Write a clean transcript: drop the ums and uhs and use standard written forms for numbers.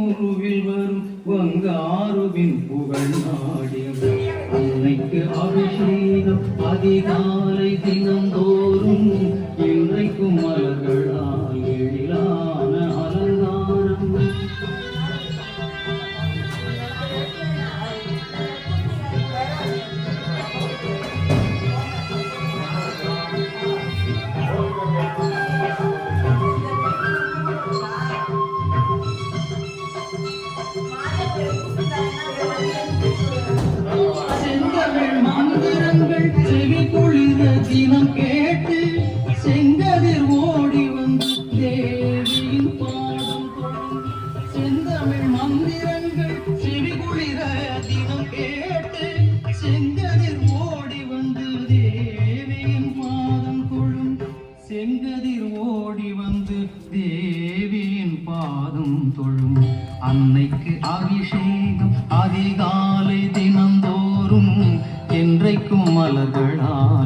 உருவில் வரும் வங்காருவின் புகழ் நாடி அன்னைக்கு அபிஷேகம் அதிகாலை தினந்தோறும் இன்றைக்கும் மலர்களால் எழிலான அலங்காரம். செந்தமிழ் மந்திரங்கள் செவி குளிர தினம் கேட்டு செங்கதிர் ஓடி வந்து தேவியின் பாதம் தொழும். செந்தமிழ் மந்திரங்கள் செவி குளிர தினம் கேட்டு செங்கதிர் ஓடி வந்து தேவியின் பாதம் தொழும். செங்கதிர் ஓடி வந்து தேவியின் பாதம் தொழும். அன்னைக்கு அபிஷேகம் அதிகாலை தினந்தோறும் என்றைக்கும் மலர்களால்